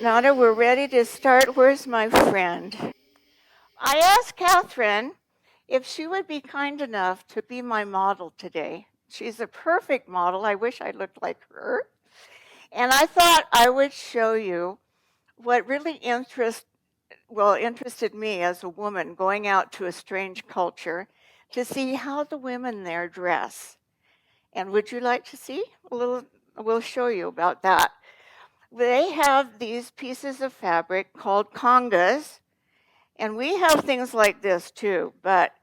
Nada, we're ready to start. Where's my friend? I asked Catherine if she would be kind enough to be my model today. She's a perfect model. I wish I looked like her. And I thought I would show you what really interested me as a woman going out to a strange culture to see how the women there dress. And would you like to see a little? We'll show you about that. They have these pieces of fabric called congas, and we have things like this too, but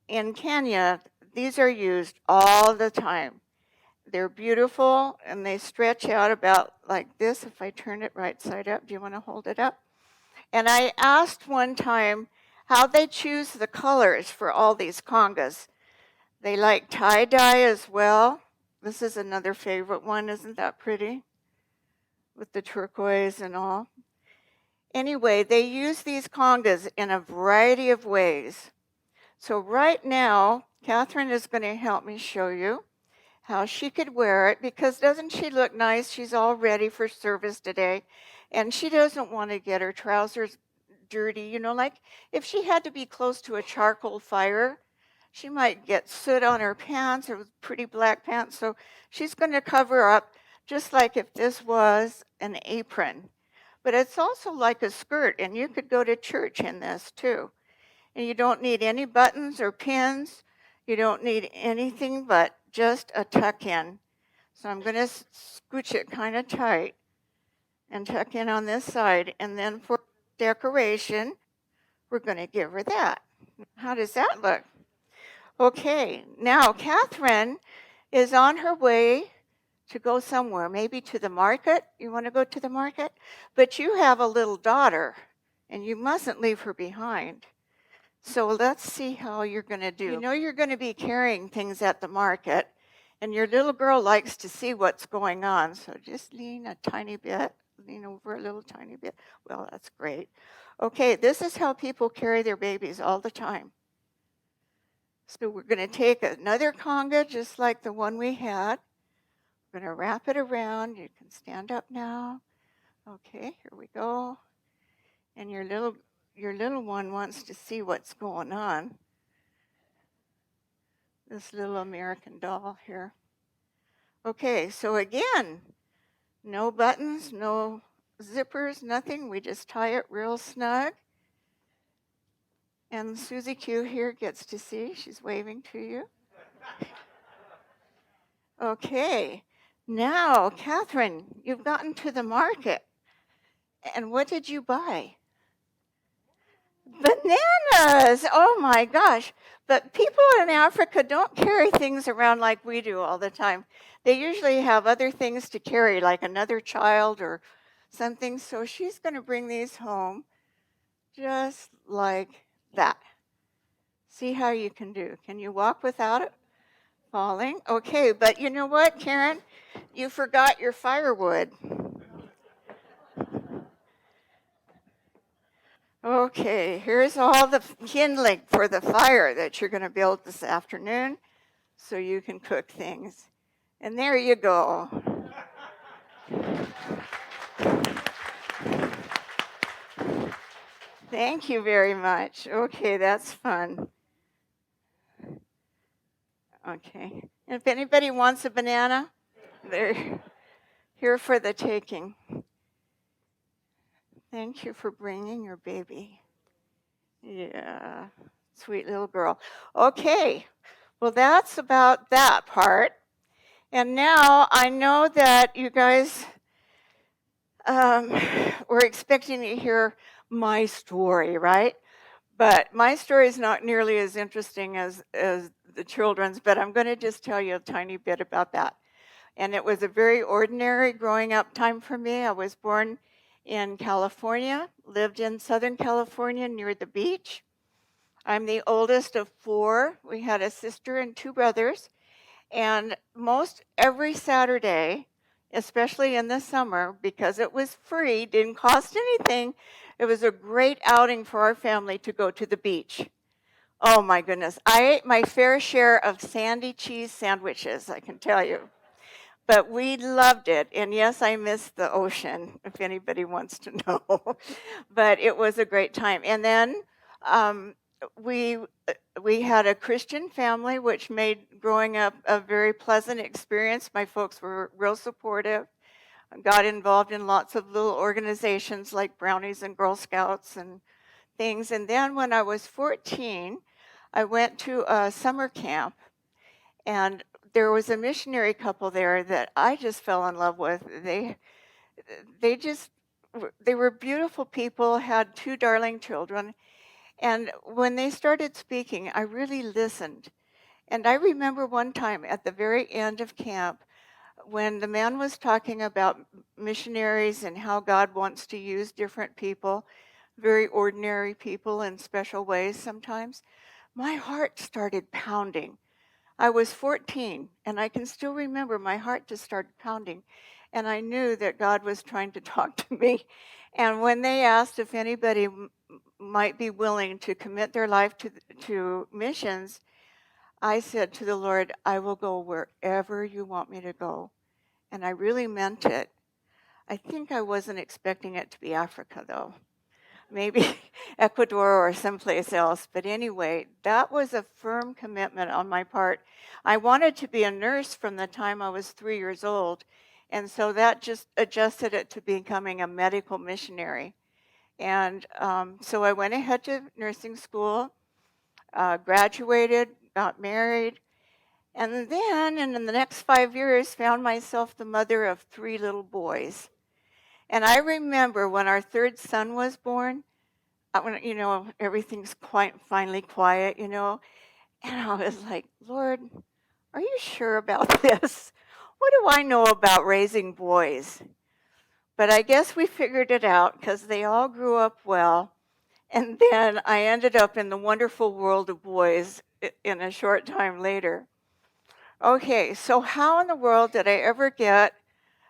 in Kenya, these are used all the time. They're beautiful and they stretch out about like this. If I turn it right side up, do you want to hold it up? And I asked one time how they choose the colors for all these congas. They like tie-dye as well. This is another favorite one. Isn't that pretty? With the turquoise and all. Anyway, they use these congas in a variety of ways. So right now, Catherine is going to help me show you how she could wear it, because doesn't she look nice? She's all ready for service today, and she doesn't want to get her trousers dirty. You know, like if she had to be close to a charcoal fire, she might get soot on her pants or pretty black pants. So she's going to cover up just like if this was an apron. But it's also like a skirt, and you could go to church in this too. And you don't need any buttons or pins. You don't need anything but just a tuck in. So I'm going to scooch it kind of tight and tuck in on this side. And then for decoration, we're going to give her that. How does that look? Okay, now Catherine is on her way to go somewhere, maybe to the market. You want to go to the market? But you have a little daughter, and you mustn't leave her behind. So let's see how you're going to do. You know you're going to be carrying things at the market, and your little girl likes to see what's going on. So just lean a tiny bit, lean over a little tiny bit. Well, that's great. Okay, this is how people carry their babies all the time. So we're going to take another conga just like the one we had. We're going to wrap it around. You can stand up now. Okay, here we go. And your little one wants to see what's going on. This little American doll here. Okay, so again, no buttons, no zippers, nothing. We just tie it real snug. And Susie Q here gets to see. She's waving to you. Okay, now, Catherine, you've gotten to the market. And what did you buy? Bananas! Oh my gosh. But people in Africa don't carry things around like we do all the time. They usually have other things to carry, like another child or something. So she's going to bring these home just like that. See how you can do. Can you walk without it falling? Okay, but you know what, Karen? You forgot your firewood. Okay, here's all the kindling for the fire that you're going to build this afternoon so you can cook things. And there you go. Thank you very much. Okay, that's fun. Okay, and if anybody wants a banana, they're here for the taking. Thank you for bringing your baby. Yeah, sweet little girl. Okay, well, that's about that part. And now I know that you guys were expecting to hear my story, right? But my story is not nearly as interesting as the children's, but I'm going to just tell you a tiny bit about that. And it was a very ordinary growing up time for me. I was born in California, lived in Southern California near the beach. I'm the oldest of four. We had a sister and two brothers. And most every Saturday, especially in the summer, because it was free, didn't cost anything, it was a great outing for our family to go to the beach. Oh my goodness. I ate my fair share of sandy cheese sandwiches, I can tell you. but we loved it. And yes, I miss the ocean, if anybody wants to know. But it was a great time. And then um, we we had a Christian family, which made growing up a very pleasant experience. My folks were real supportive. Got involved in lots of little organizations like Brownies and Girl Scouts and things. And then when I was 14, I went to a summer camp, and there was a missionary couple there that I just fell in love with. They just they were beautiful people, had two darling children, and when they started speaking, I really listened. And I remember one time at the very end of camp when the man was talking about missionaries and how God wants to use different people, very ordinary people in special ways sometimes, my heart started pounding. I was 14, and I can still remember my heart just started pounding. And I knew that God was trying to talk to me. And when they asked if anybody might be willing to commit their life to missions, I said to the Lord, I will go wherever you want me to go. And I really meant it. I think I wasn't expecting it to be Africa, though. Maybe Ecuador or someplace else. But anyway, that was a firm commitment on my part. I wanted to be a nurse from the time I was 3 years old. And so that just adjusted it to becoming a medical missionary. And so I went ahead to nursing school, graduated, got married, and then in the next 5 years found myself the mother of three little boys. And I remember when our third son was born, when everything's quite finally quiet, and I was like, Lord, are you sure about this? What do I know about raising boys? But I guess we figured it out because they all grew up well. And then I ended up in the wonderful world of boys in a short time later. Okay, so how in the world did I ever get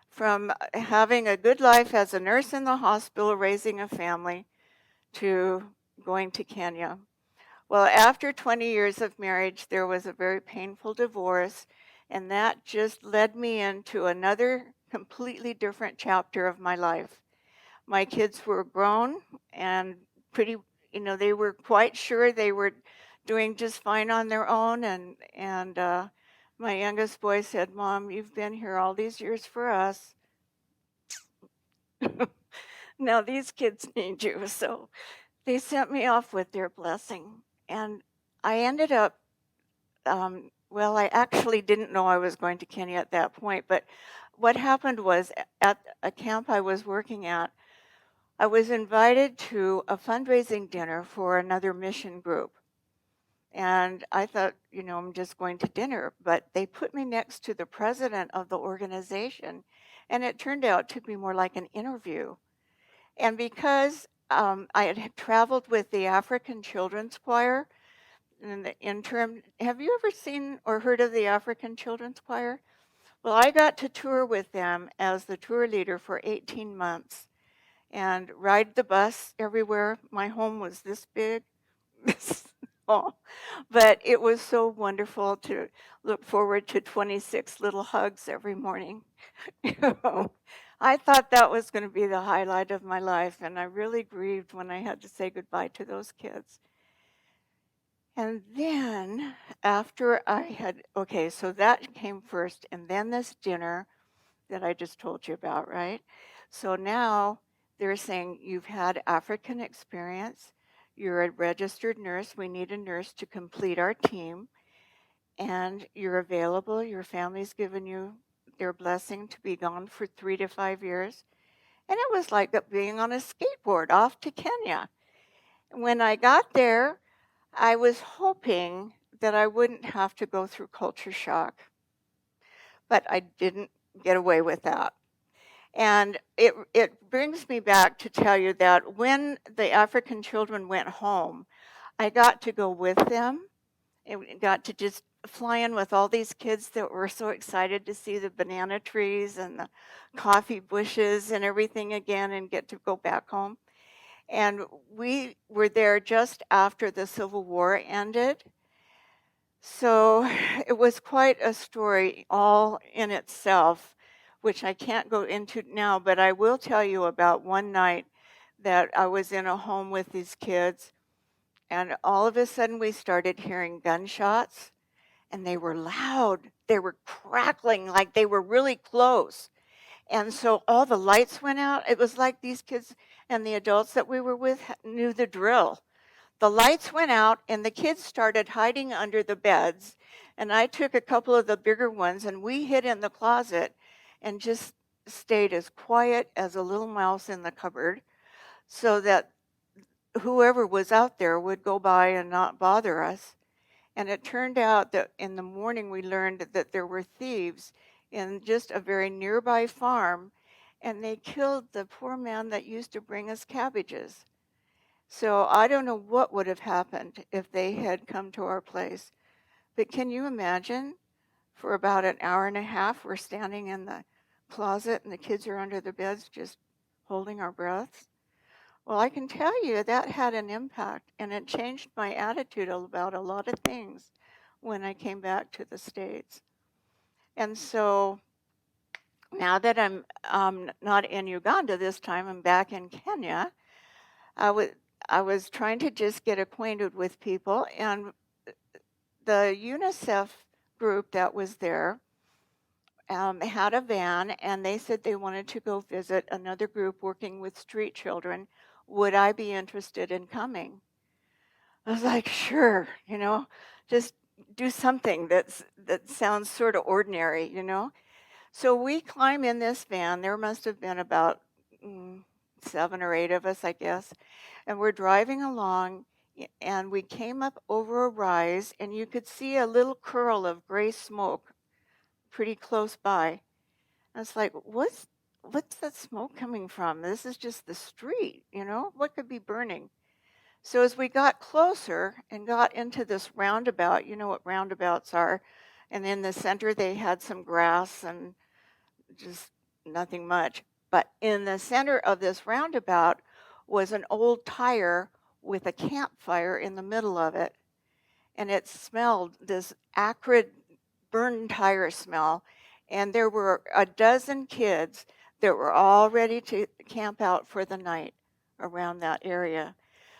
from having a good life as a nurse in the hospital, raising a family, to going to Kenya? Well, after 20 years of marriage, there was a very painful divorce, and that just led me into another completely different chapter of my life. My kids were grown and pretty, they were quite sure they were doing just fine on their own. And my youngest boy said, Mom, you've been here all these years for us. Now these kids need you. So they sent me off with their blessing. And I ended up, well, I actually didn't know I was going to Kenya at that point. But what happened was at a camp I was working at, I was invited to a fundraising dinner for another mission group. And I thought, I'm just going to dinner. But they put me next to the president of the organization. And it turned out to be more like an interview. And because I had traveled with the African Children's Choir in the interim, have you ever seen or heard of the African Children's Choir? Well, I got to tour with them as the tour leader for 18 months and ride the bus everywhere. My home was this big, this small, but it was so wonderful to look forward to 26 little hugs every morning. I thought that was going to be the highlight of my life, and I really grieved when I had to say goodbye to those kids. And then after okay, so that came first, and then this dinner that I just told you about, right? So now they're saying you've had African experience, you're a registered nurse, we need a nurse to complete our team, and you're available, your family's given you their blessing to be gone for 3 to 5 years. And it was like being on a skateboard off to Kenya. When I got there, I was hoping that I wouldn't have to go through culture shock, but I didn't get away with that. And it brings me back to tell you that when the African children went home, I got to go with them and got to just fly in with all these kids that were so excited to see the banana trees and the coffee bushes and everything again and get to go back home. And we were there just after the Civil War ended. So it was quite a story all in itself, which I can't go into now, but I will tell you about one night that I was in a home with these kids, and all of a sudden we started hearing gunshots, and they were loud. They were crackling like they were really close. And so all the lights went out. It was like these kids and the adults that we were with knew the drill. The lights went out and the kids started hiding under the beds. And I took a couple of the bigger ones and we hid in the closet and just stayed as quiet as a little mouse in the cupboard so that whoever was out there would go by and not bother us. And it turned out that in the morning we learned that there were thieves in just a very nearby farm and they killed the poor man that used to bring us cabbages. So I don't know what would have happened if they had come to our place. But can you imagine for about an hour and a half, we're standing in the closet and the kids are under the beds just holding our breaths? Well, I can tell you that had an impact and it changed my attitude about a lot of things when I came back to the States. And so now that I'm not in Uganda this time, I'm back in Kenya. I was I was trying to just get acquainted with people, and the UNICEF group that was there had a van, and they said they wanted to go visit another group working with street children. Would I be interested in coming? I was like, sure, just do something that sounds sort of ordinary. So we climb in this van. There must have been about 7 or 8 of us, I guess. And we're driving along, and we came up over a rise, and you could see a little curl of gray smoke pretty close by. I was like, what's that smoke coming from? This is just the street. What could be burning? So as we got closer and got into this roundabout, you know what roundabouts are, and in the center they had some grass and just nothing much. But in the center of this roundabout was an old tire with a campfire in the middle of it. And it smelled this acrid burned tire smell. And there were a dozen kids that were all ready to camp out for the night around that area.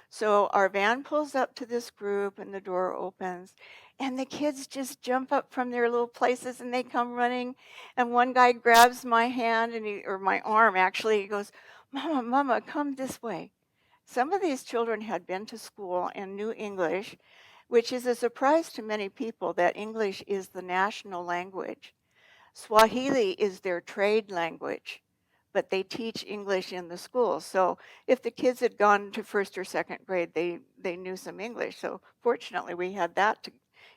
So our van pulls up to this group and the door opens and the kids just jump up from their little places and they come running and one guy grabs my hand or my arm actually. He goes, "Mama, mama, come this way." Some of these children had been to school and knew English, which is a surprise to many people that English is the national language. Swahili is their trade language, but they teach English in the schools. So if the kids had gone to first or second grade, they knew some English. So fortunately, we had that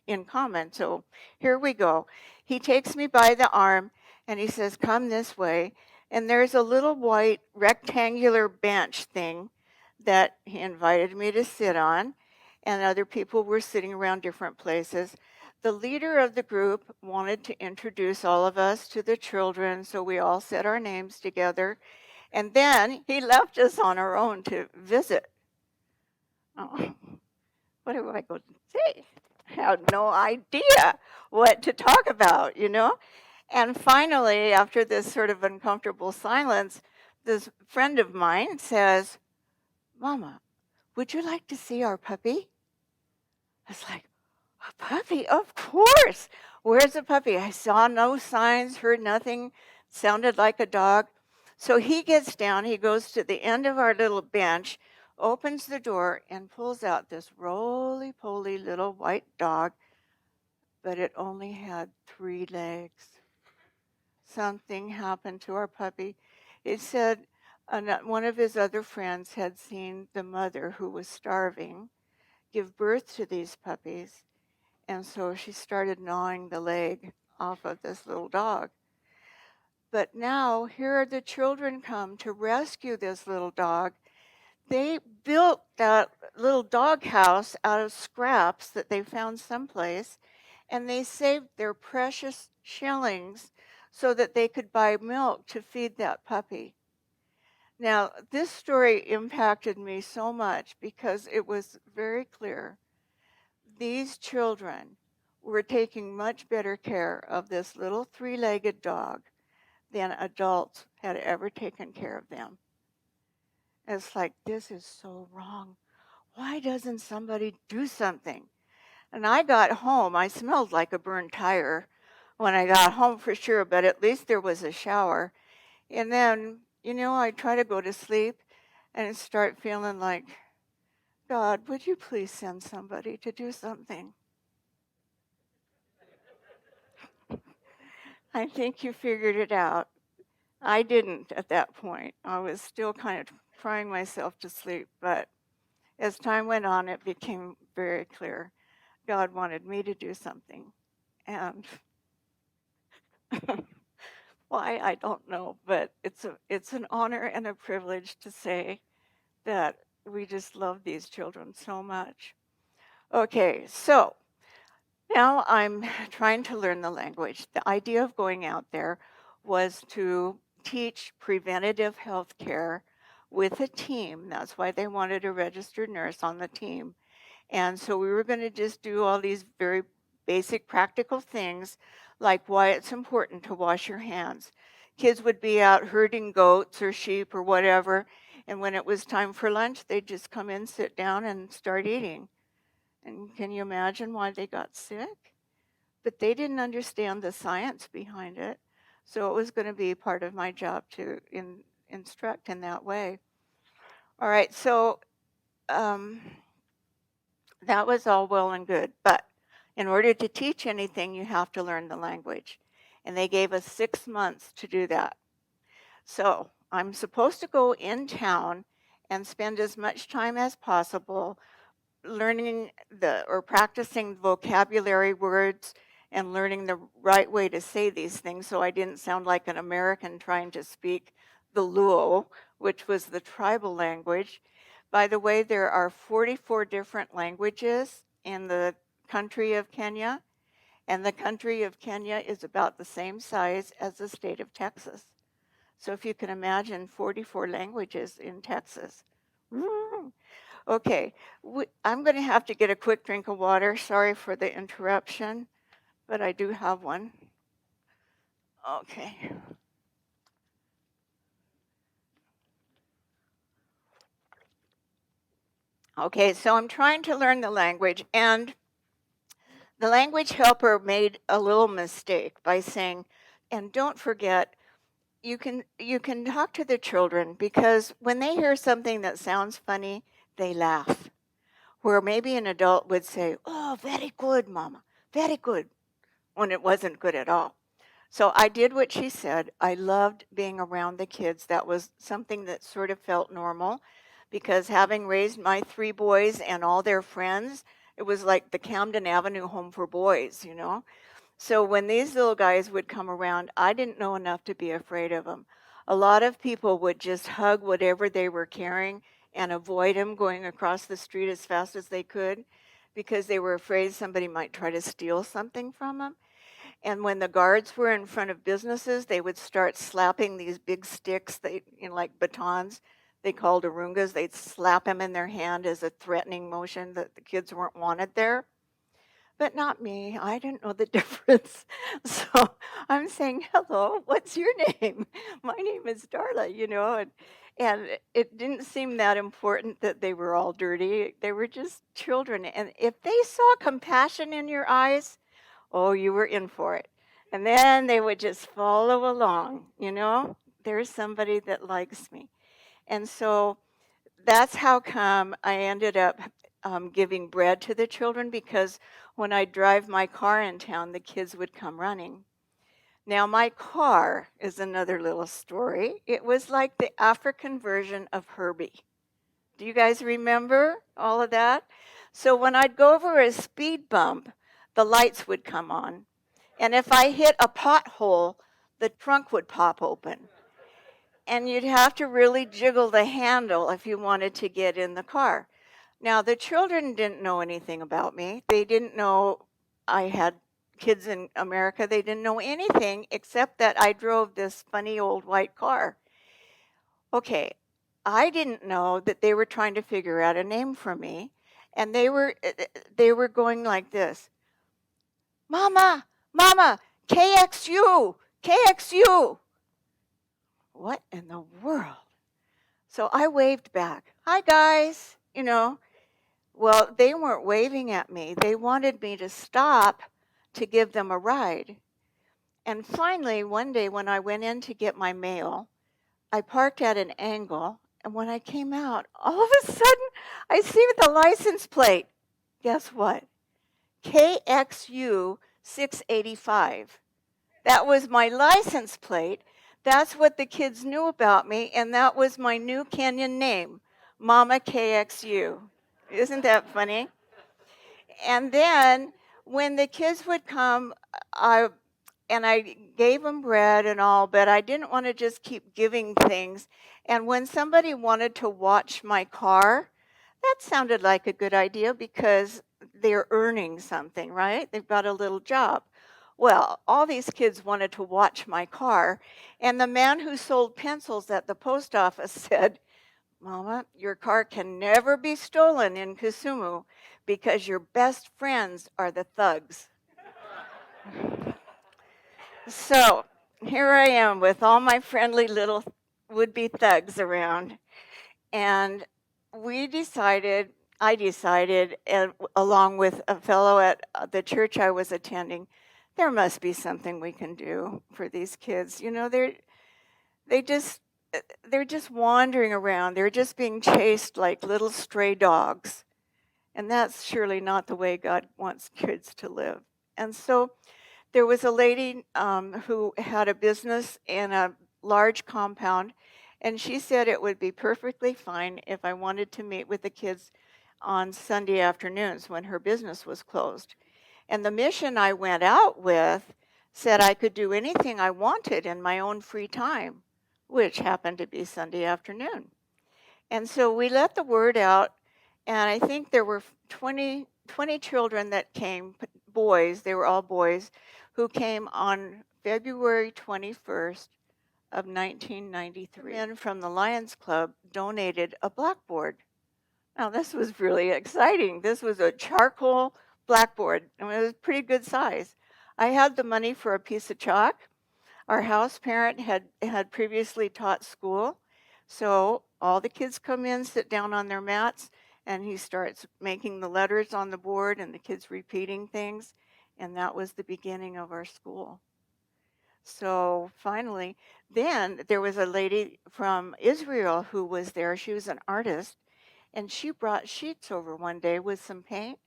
in common. So here we go. He takes me by the arm and he says, "Come this way." And there's a little white rectangular bench thing that he invited me to sit on, and other people were sitting around different places. The leader of the group wanted to introduce all of us to the children, so we all said our names together. And then he left us on our own to visit. Oh, what do I go to say? I had no idea what to talk about. And finally, after this sort of uncomfortable silence, this friend of mine says, "Mama, would you like to see our puppy?" I was like, "A puppy? Of course. Where's the puppy?" I saw no signs, heard nothing, sounded like a dog. So he gets down, he goes to the end of our little bench, opens the door, and pulls out this roly poly little white dog, but it only had 3 legs. Something happened to our puppy. It said one of his other friends had seen the mother, who was starving, give birth to these puppies. And so she started gnawing the leg off of this little dog. But now here are the children come to rescue this little dog. They built that little dog house out of scraps that they found someplace, and they saved their precious shillings so that they could buy milk to feed that puppy. Now, this story impacted me so much because it was very clear these children were taking much better care of this little three-legged dog than adults had ever taken care of them. It's like, this is so wrong. Why doesn't somebody do something? And I got home. I smelled like a burned tire when I got home for sure, but at least there was a shower. And then, I try to go to sleep and start feeling like, God, would you please send somebody to do something? I think you figured it out. I didn't at that point. I was still kind of crying myself to sleep, but as time went on, it became very clear. God wanted me to do something. And why, I don't know, but it's an honor and a privilege to say that we just love these children so much. Okay, so now I'm trying to learn the language. The idea of going out there was to teach preventative health care with a team. That's why they wanted a registered nurse on the team. And so we were going to just do all these very basic practical things, like why it's important to wash your hands. Kids would be out herding goats or sheep or whatever, and when it was time for lunch, they'd just come in, sit down, and start eating. And can you imagine why they got sick? But they didn't understand the science behind it. So it was going to be part of my job to instruct in that way. All right, so um, that was all well and good. But in order to teach anything, you have to learn the language. And they gave us 6 months to do that. So I'm supposed to go in town and spend as much time as possible learning or practicing vocabulary words and learning the right way to say these things so I didn't sound like an American trying to speak the Luo, which was the tribal language. By the way, there are 44 different languages in the country of Kenya, and the country of Kenya is about the same size as the state of Texas. So if you can imagine 44 languages in Texas. Okay, I'm going to have to get a quick drink of water. Sorry for the interruption, but I do have one. Okay. Okay, so I'm trying to learn the language, and the language helper made a little mistake by saying, and don't forget, you can talk to the children because when they hear something that sounds funny, they laugh. Where maybe an adult would say, "Oh, very good, mama. Very good," when it wasn't good at all. So I did what she said. I loved being around the kids. That was something that sort of felt normal because having raised my three boys and all their friends, it was like the Camden Avenue home for boys. So when these little guys would come around, I didn't know enough to be afraid of them. A lot of people would just hug whatever they were carrying and avoid them going across the street as fast as they could because they were afraid somebody might try to steal something from them. And when the guards were in front of businesses, they would start slapping these big sticks, like batons, they called arungas. They'd slap them in their hand as a threatening motion that the kids weren't wanted there. But not me. I didn't know the difference. So I'm saying, hello, what's your name? My name is Darla. And it didn't seem that important that they were all dirty. They were just children. And if they saw compassion in your eyes, oh, you were in for it. And then they would just follow along. There's somebody that likes me. And so that's how come I ended up giving bread to the children because when I drive my car in town, the kids would come running. Now, my car is another little story. It was like the African version of Herbie. Do you guys remember all of that? So when I'd go over a speed bump, the lights would come on. And if I hit a pothole, the trunk would pop open. And you'd have to really jiggle the handle if you wanted to get in the car. Now, the children didn't know anything about me. They didn't know I had kids in America. They didn't know anything except that I drove this funny old white car. Okay, I didn't know that they were trying to figure out a name for me, and they were going like this. Mama, Mama, KXU, KXU. What in the world? So I waved back. Hi, guys. Well, they weren't waving at me. They wanted me to stop to give them a ride. And finally, one day when I went in to get my mail, I parked at an angle. And when I came out, all of a sudden, I see the license plate. Guess what? KXU 685. That was my license plate. That's what the kids knew about me. And that was my new Kenyan name, Mama KXU. Isn't that funny? And then when the kids would come, I gave them bread and all, but I didn't want to just keep giving things. And when somebody wanted to watch my car, that sounded like a good idea because they're earning something, right? They've got a little job. Well, all these kids wanted to watch my car, and the man who sold pencils at the post office said, Mama, your car can never be stolen in Kisumu because your best friends are the thugs. So here I am with all my friendly little would-be thugs around. And I decided, and along with a fellow at the church I was attending, there must be something we can do for these kids. They just they're just wandering around. They're just being chased like little stray dogs. And that's surely not the way God wants kids to live. And so there was a lady who had a business in a large compound, and she said it would be perfectly fine if I wanted to meet with the kids on Sunday afternoons when her business was closed. And the mission I went out with said I could do anything I wanted in my own free time, which happened to be Sunday afternoon. And so we let the word out, and I think there were 20 children that came, boys, they were all boys, who came on February 21st of 1993. Men from the Lions Club donated a blackboard. Now, this was really exciting. This was a charcoal blackboard, and it was pretty good size. I had the money for a piece of chalk. Our house parent had previously taught school, so all the kids come in, sit down on their mats, and he starts making the letters on the board, and the kids repeating things, and that was the beginning of our school. So finally, then there was a lady from Israel who was there. She was an artist, and she brought sheets over one day with some paint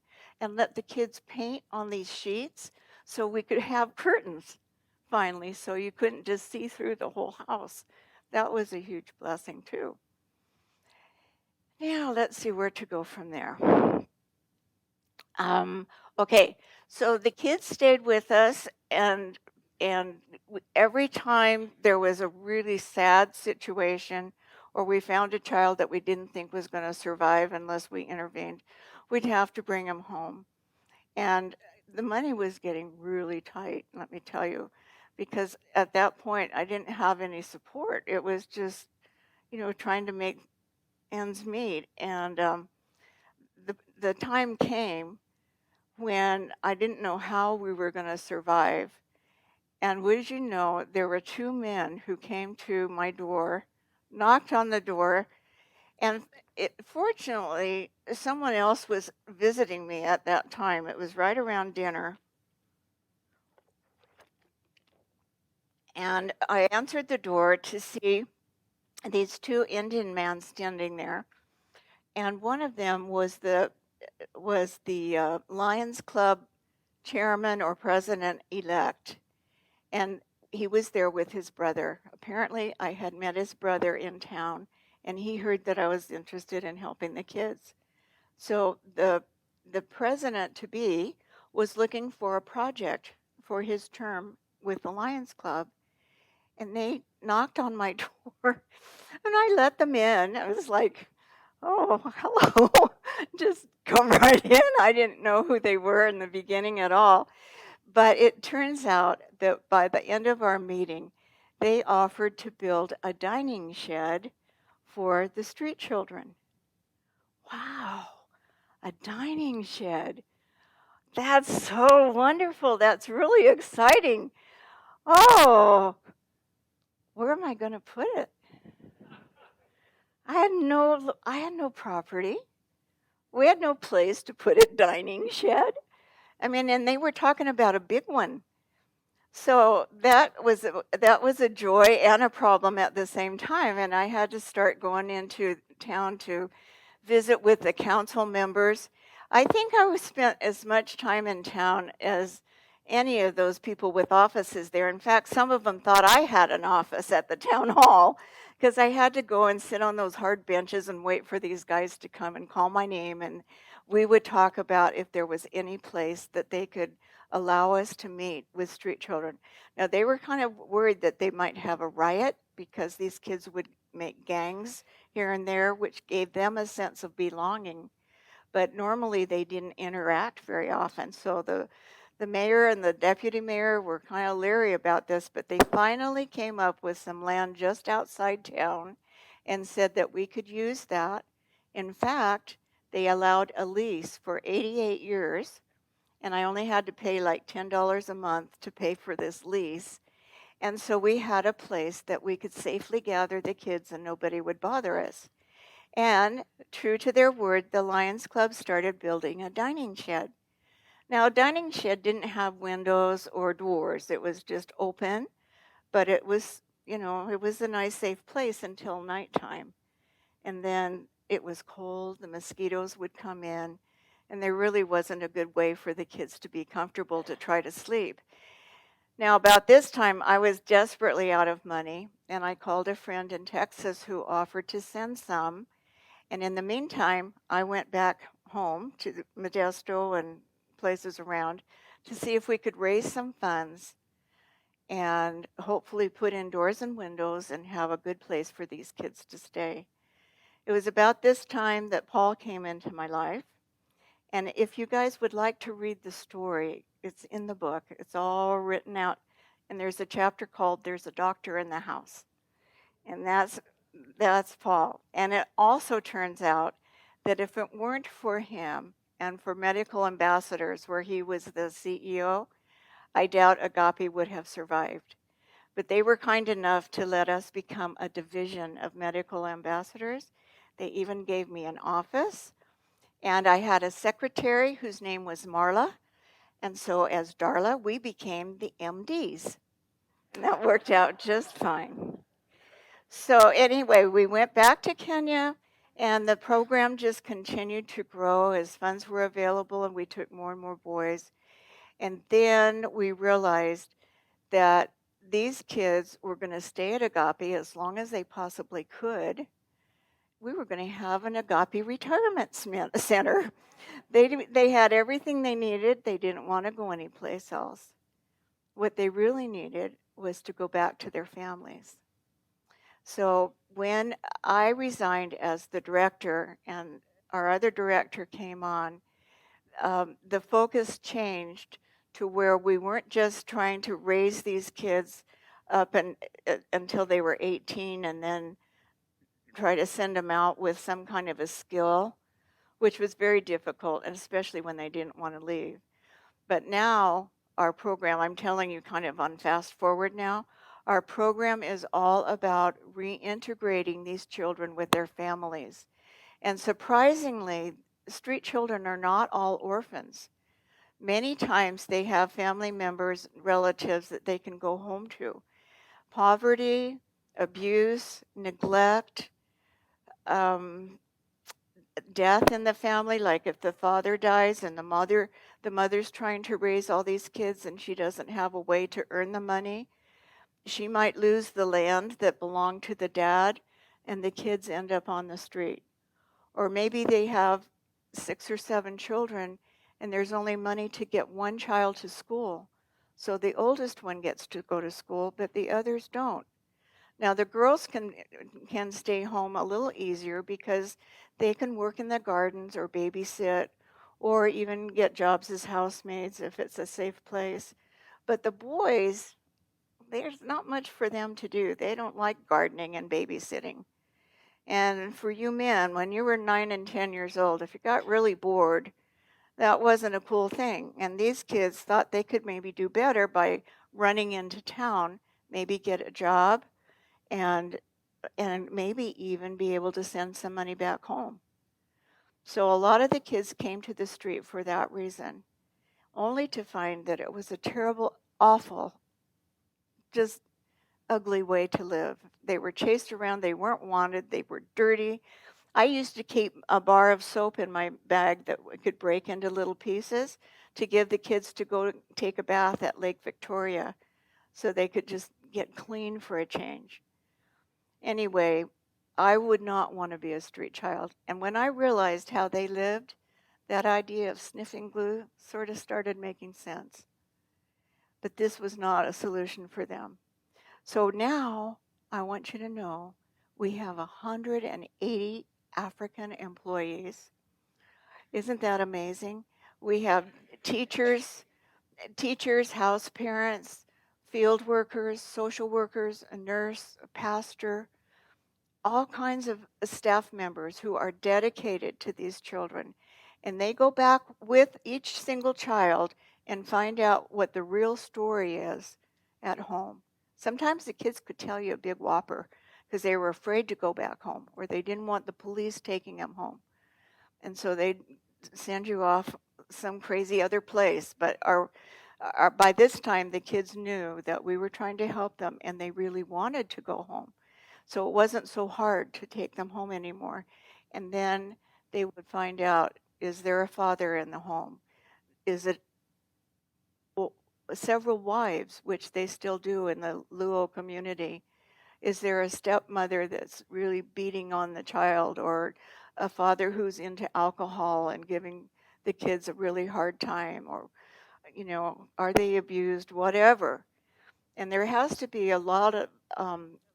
and let the kids paint on these sheets so we could have curtains finally, so you couldn't just see through the whole house. That was a huge blessing, too. Now, let's see where to go from there. Okay, so the kids stayed with us, and every time there was a really sad situation or we found a child that we didn't think was going to survive unless we intervened, we'd have to bring him home. And the money was getting really tight, let me tell you, because at that point I didn't have any support. It was just, trying to make ends meet. And the time came when I didn't know how we were going to survive. And would you know, there were two men who came to my door, knocked on the door, and fortunately, someone else was visiting me at that time. It was right around dinner. And I answered the door to see these two Indian men standing there. And one of them was the Lions Club chairman or president elect. And he was there with his brother. Apparently, I had met his brother in town, and he heard that I was interested in helping the kids. So the president to be was looking for a project for his term with the Lions Club, and they knocked on my door, and I let them in. I was like, "Oh, hello, just come right in." I didn't know who they were in the beginning at all. But it turns out that by the end of our meeting, they offered to build a dining shed for the street children. Wow, a dining shed. That's so wonderful. That's really exciting. Oh, where am I going to put it? I had no property. We had no place to put a dining shed. I mean, and they were talking about a big one. So that was a joy and a problem at the same time. And I had to start going into town to visit with the council members. I think I was spent as much time in town as any of those people with offices there. In fact, some of them thought I had an office at the town hall because I had to go and sit on those hard benches and wait for these guys to come and call my name. And we would talk about if there was any place that they could allow us to meet with street children. Now, they were kind of worried that they might have a riot because these kids would make gangs here and there, which gave them a sense of belonging. But normally they didn't interact very often. So the mayor and the deputy mayor were kind of leery about this, but they finally came up with some land just outside town and said that we could use that. In fact, they allowed a lease for 88 years, and I only had to pay like $10 a month to pay for this lease. And so we had a place that we could safely gather the kids and nobody would bother us. And true to their word, the Lions Club started building a dining shed. Now, a dining shed didn't have windows or doors, it was just open, but it was, it was a nice, safe place until nighttime. And then it was cold, the mosquitoes would come in, and there really wasn't a good way for the kids to be comfortable to try to sleep. Now, about this time, I was desperately out of money, and I called a friend in Texas who offered to send some. And in the meantime, I went back home to Modesto and places around to see if we could raise some funds and hopefully put in doors and windows and have a good place for these kids to stay. It was about this time that Paul came into my life. And if you guys would like to read the story, it's in the book. It's all written out. And there's a chapter called There's a Doctor in the House. And that's Paul. And it also turns out that if it weren't for him and for Medical Ambassadors, where he was the CEO, I doubt Agape would have survived. But they were kind enough to let us become a division of Medical Ambassadors. They even gave me an office. And I had a secretary whose name was Marla. And so, as Darla, we became the MDs. And that worked out just fine. So, anyway, we went back to Kenya, and the program just continued to grow as funds were available, and we took more and more boys. And then we realized that these kids were going to stay at Agape as long as they possibly could. We were going to have an Agape retirement center. They had everything they needed. They didn't want to go anyplace else. What they really needed was to go back to their families. So when I resigned as the director and our other director came on, the focus changed to where we weren't just trying to raise these kids up until they were 18 and then try to send them out with some kind of a skill, which was very difficult, and especially when they didn't want to leave. But now our program, I'm telling you kind of on fast forward now, our program is all about reintegrating these children with their families. And surprisingly, street children are not all orphans. Many times they have family members, relatives that they can go home to. Poverty, abuse, neglect, um, death in the family, like if the father dies and the mother's trying to raise all these kids and she doesn't have a way to earn the money, she might lose the land that belonged to the dad and the kids end up on the street. Or maybe they have 6 or 7 children and there's only money to get one child to school. So the oldest one gets to go to school, but the others don't. Now the girls can stay home a little easier because they can work in the gardens or babysit or even get jobs as housemaids if it's a safe place. But the boys, there's not much for them to do. They don't like gardening and babysitting. And for you men, when you were 9 and 10 years old, if you got really bored, That wasn't a cool thing. And these kids thought they could maybe do better by running into town, maybe get a job, and maybe even be able to send some money back home. So a lot of the kids came to the street for that reason, only to find that it was a terrible, awful, just ugly way to live. They were chased around, they weren't wanted, they were dirty. I used to keep a bar of soap in my bag that we could break into little pieces to give the kids to go take a bath at Lake Victoria so they could just get clean for a change. Anyway, I would not want to be a street child. And when I realized how they lived, that idea of sniffing glue sort of started making sense. But this was not a solution for them. So now I want you to know we have 180 African employees. Isn't that amazing? We have teachers, house parents, field workers, social workers, a nurse, a pastor, all kinds of staff members who are dedicated to these children. And they go back with each single child and find out what the real story is at home. Sometimes the kids could tell you a big whopper because they were afraid to go back home or they didn't want the police taking them home. And so they'd send you off some crazy other place. But by this time, the kids knew that we were trying to help them and they really wanted to go home. So it wasn't so hard to take them home anymore. And then they would find out, is there a father in the home? Is it well, several wives, which they still do in the Luo community? Is there a stepmother that's really beating on the child, or a father who's into alcohol and giving the kids a really hard time, or are they abused, whatever? And there has to be a lot of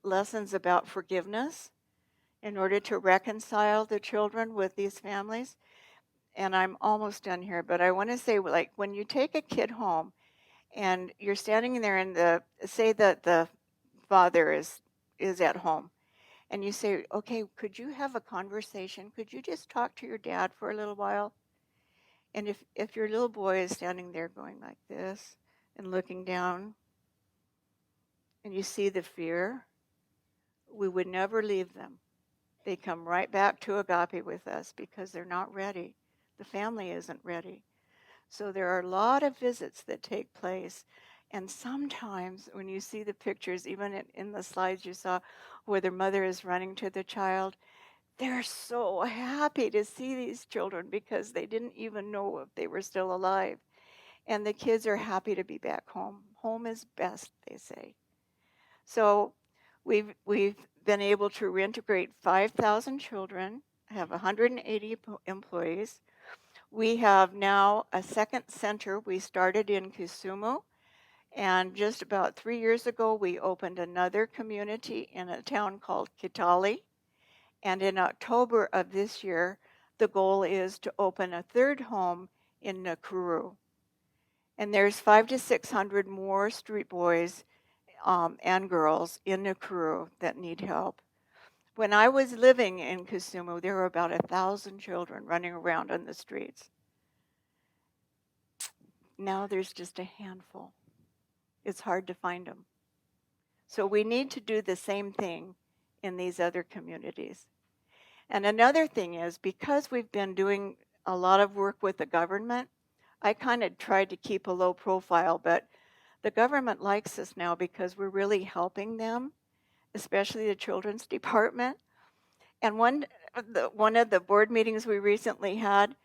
lessons about forgiveness in order to reconcile the children with these families. And I'm almost done here, but I want to say, like, when you take a kid home and you're standing there and say that the father is at home, and you say, okay, could you have a conversation? Could you just talk to your dad for a little while? And if your little boy is standing there going like this and looking down, and you see the fear, we would never leave them. They come right back to Agape with us because they're not ready. The family isn't ready. So there are a lot of visits that take place. And sometimes when you see the pictures, even in the slides you saw where their mother is running to the child, they're so happy to see these children because they didn't even know if they were still alive. And the kids are happy to be back home. Home is best, they say. So we've been able to reintegrate 5,000 children, have 180 employees. We have now a second center. We started in Kisumu, and just about 3 years ago, we opened another community in a town called Kitale. And in October of this year, the goal is to open a third home in Nakuru. And there's 500 to 600 more street boys and girls in Nakuru that need help. When I was living in Kisumu, there were about 1,000 children running around on the streets. Now there's just a handful. It's hard to find them. So we need to do the same thing in these other communities. And another thing is, because we've been doing a lot of work with the government, I kind of tried to keep a low profile, but the government likes us now because we're really helping them, especially the children's department. And one of the board meetings we recently had,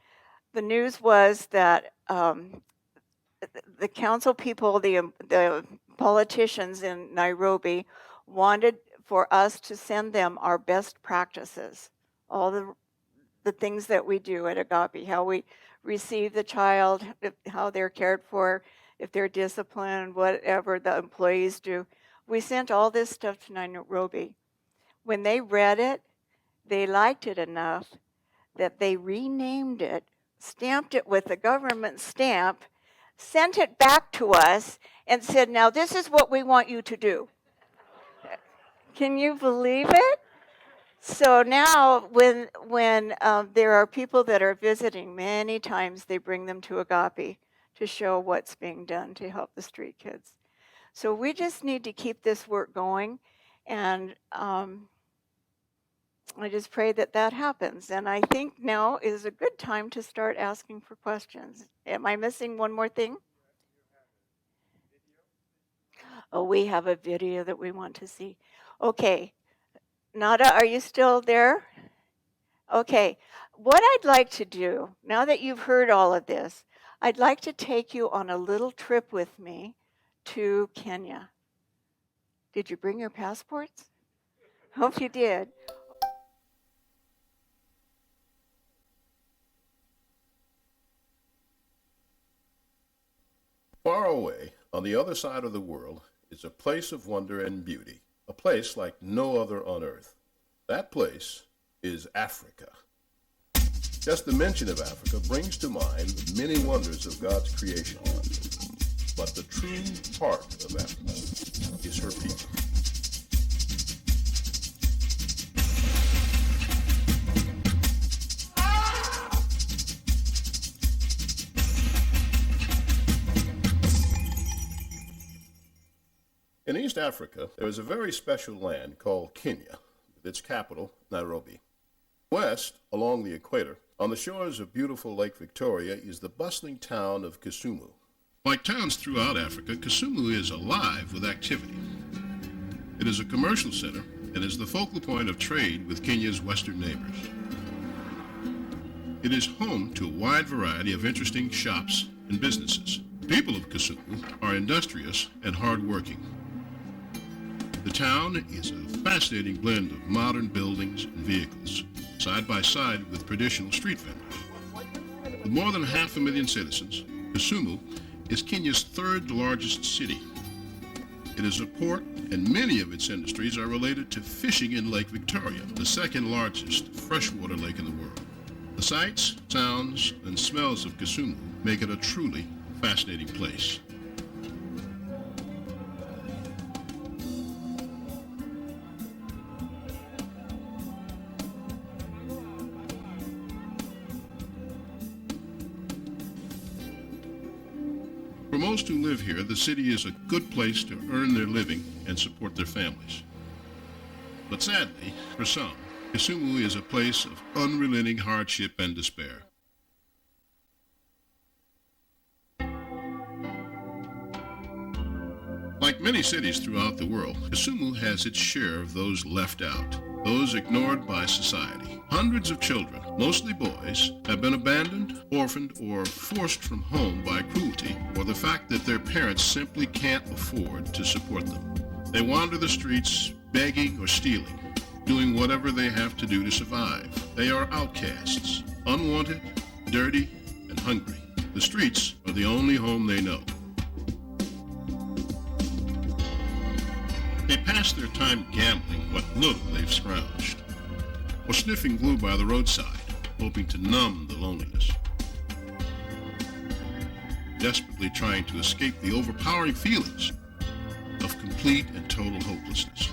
the news was that the council people, the politicians in Nairobi, wanted for us to send them our best practices, all the things that we do at Agape, how we receive the child, how they're cared for, if they're disciplined, whatever the employees do. We sent all this stuff to Nairobi. When they read it, they liked it enough that they renamed it, stamped it with the government stamp, sent it back to us, and said, now this is what we want you to do. Can you believe it? So now when there are people that are visiting, many times they bring them to Agape to show what's being done to help the street kids. So we just need to keep this work going, and I just pray that that happens. And I think now is a good time to start asking for questions. Am I missing one more thing? Oh, we have a video that we want to see. Okay, Nada, are you still there? Okay, what I'd like to do, now that you've heard all of this, I'd like to take you on a little trip with me to Kenya. Did you bring your passports? Hope you did. Far away, on the other side of the world, is a place of wonder and beauty, a place like no other on earth. That place is Africa. Just the mention of Africa brings to mind the many wonders of God's creation. But the true heart of Africa is her people. In East Africa, there is a very special land called Kenya, with its capital, Nairobi. West, along the equator, on the shores of beautiful Lake Victoria, is the bustling town of Kisumu. Like towns throughout Africa, Kisumu is alive with activity. It is a commercial center and is the focal point of trade with Kenya's western neighbors. It is home to a wide variety of interesting shops and businesses. The people of Kisumu are industrious and hardworking. The town is a fascinating blend of modern buildings and vehicles, side by side with traditional street vendors. With more than 500,000 citizens, Kisumu is Kenya's third largest city. It is a port, and many of its industries are related to fishing in Lake Victoria, the second largest freshwater lake in the world. The sights, sounds, and smells of Kisumu make it a truly fascinating place. For most who live here, the city is a good place to earn their living and support their families. But sadly, for some, Kisumu is a place of unrelenting hardship and despair. Like many cities throughout the world, Kisumu has its share of those left out, those ignored by society. Hundreds of children, mostly boys, have been abandoned, orphaned, or forced from home by cruelty or the fact that their parents simply can't afford to support them. They wander the streets, begging or stealing, doing whatever they have to do to survive. They are outcasts, unwanted, dirty, and hungry. The streets are the only home they know. They pass their time gambling what little they've scrounged, or sniffing glue by the roadside, hoping to numb the loneliness. Desperately trying to escape the overpowering feelings of complete and total hopelessness.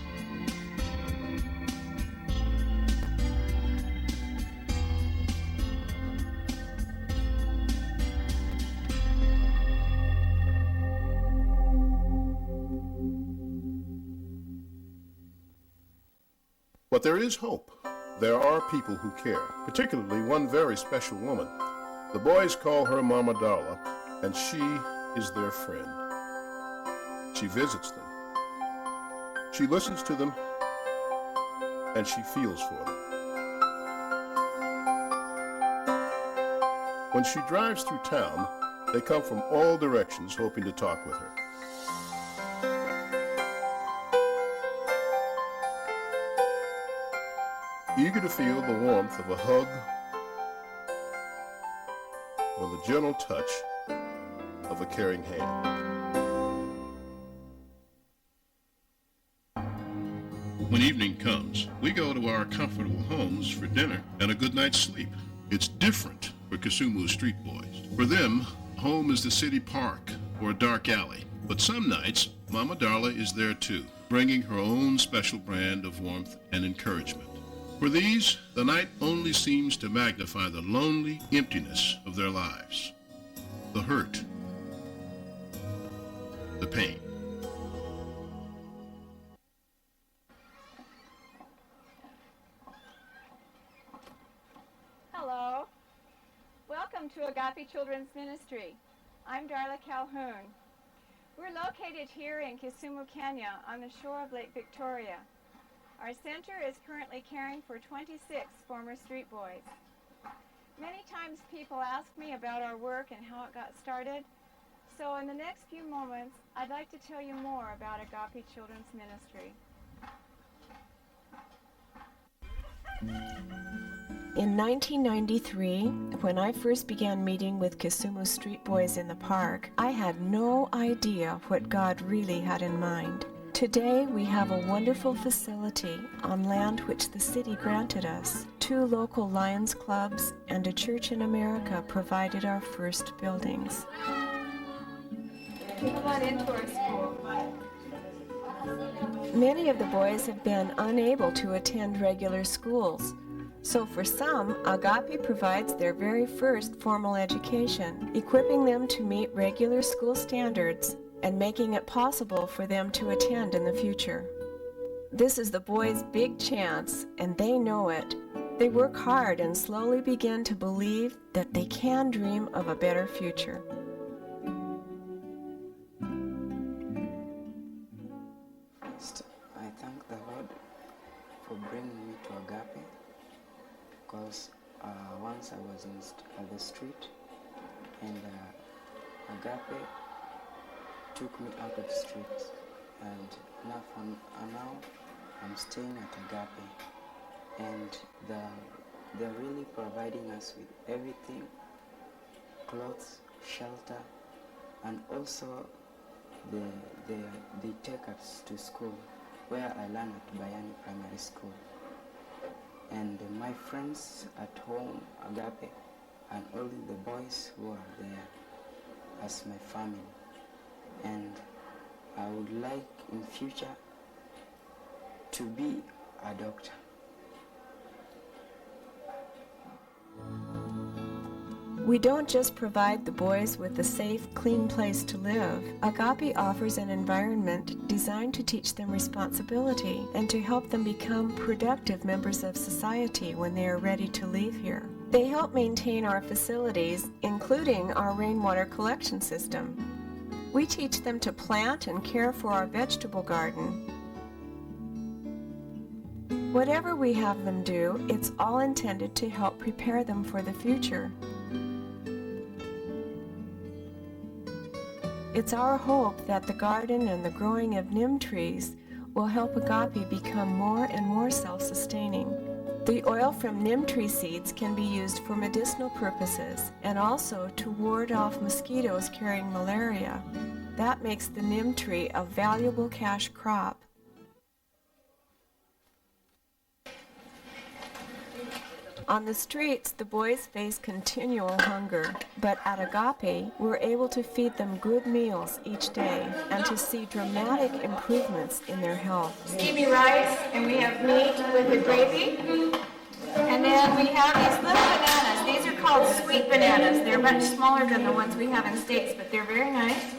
But there is hope. There are people who care, particularly one very special woman. The boys call her Mama Darla, and she is their friend. She visits them. She listens to them, and she feels for them. When she drives through town, they come from all directions hoping to talk with her. Eager to feel the warmth of a hug or the gentle touch of a caring hand. When evening comes, we go to our comfortable homes for dinner and a good night's sleep. It's different for Kisumu street boys. For them, home is the city park or a dark alley. But some nights, Mama Darla is there too, bringing her own special brand of warmth and encouragement. For these, the night only seems to magnify the lonely emptiness of their lives, the hurt, the pain. Hello. Welcome to Agape Children's Ministry. I'm Darla Calhoun. We're located here in Kisumu, Kenya, on the shore of Lake Victoria. Our center is currently caring for 26 former street boys. Many times people ask me about our work and how it got started. So in the next few moments, I'd like to tell you more about Agape Children's Ministry. In 1993, when I first began meeting with Kisumu street boys in the park, I had no idea what God really had in mind. Today, we have a wonderful facility on land which the city granted us. 2 local Lions clubs and a church in America provided our first buildings. Come on into our school. Many of the boys have been unable to attend regular schools. So for some, Agape provides their very first formal education, equipping them to meet regular school standards and making it possible for them to attend in the future. This is the boys' big chance, and they know it. They work hard and slowly begin to believe that they can dream of a better future. First, I thank the Lord for bringing me to Agape, because once I was at the street, and Agape took me out of the streets, and now I'm staying at Agape, and they're really providing us with everything: clothes, shelter, and also they take us to school, where I learn at Bayani Primary School. And my friends at home, Agape, and all the boys who are there as my family. And I would like in future to be a doctor. We don't just provide the boys with a safe, clean place to live. Agape offers an environment designed to teach them responsibility and to help them become productive members of society when they are ready to leave here. They help maintain our facilities, including our rainwater collection system. We teach them to plant and care for our vegetable garden. Whatever we have them do, it's all intended to help prepare them for the future. It's our hope that the garden and the growing of neem trees will help Agape become more and more self-sustaining. The oil from neem tree seeds can be used for medicinal purposes and also to ward off mosquitoes carrying malaria. That makes the neem tree a valuable cash crop. On the streets, the boys face continual hunger, but at Agape, we're able to feed them good meals each day and to see dramatic improvements in their health. Steamy rice, and we have meat with the gravy. And then we have these little bananas. These are called sweet bananas. They're much smaller than the ones we have in States, but they're very nice.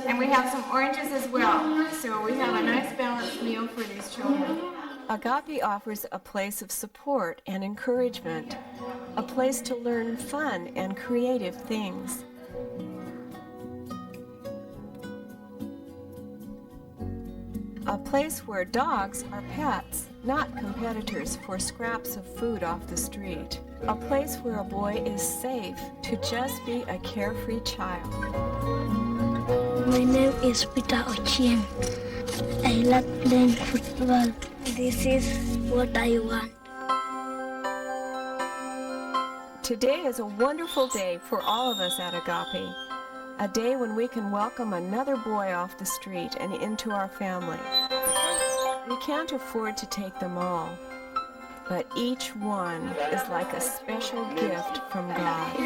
And we have some oranges as well. So we have a nice balanced meal for these children. Agape offers a place of support and encouragement, a place to learn fun and creative things. A place where dogs are pets, not competitors for scraps of food off the street. A place where a boy is safe to just be a carefree child. My name is Peter Ochieng. I love playing football. This is what I want. Today is a wonderful day for all of us at Agape. A day when we can welcome another boy off the street and into our family. We can't afford to take them all, but each one is like a special gift from God.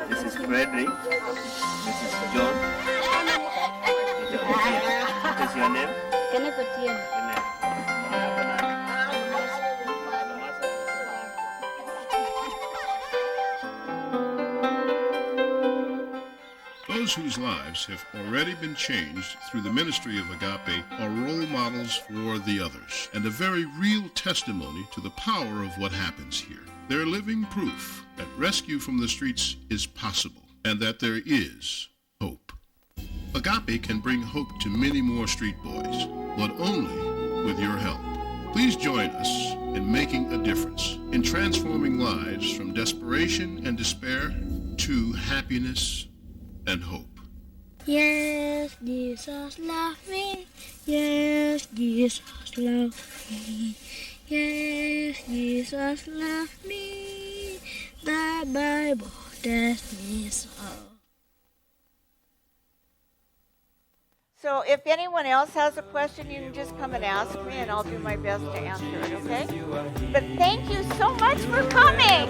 This is Frederick. This is John. What is your name? Kenneth. those whose lives have already been changed through the ministry of Agape are role models for the others and a very real testimony to the power of what happens here. They're living proof that rescue from the streets is possible and that there is hope. Agape can bring hope to many more street boys, but only with your help. Please join us in making a difference, in transforming lives from desperation and despair to happiness and hope. Yes, Jesus loves me. Yes, Jesus loves me. Yes, Jesus loves me. The Bible tells me so. So if anyone else has a question, you can just come and ask me, and I'll do my best to answer it, okay? But thank you so much for coming.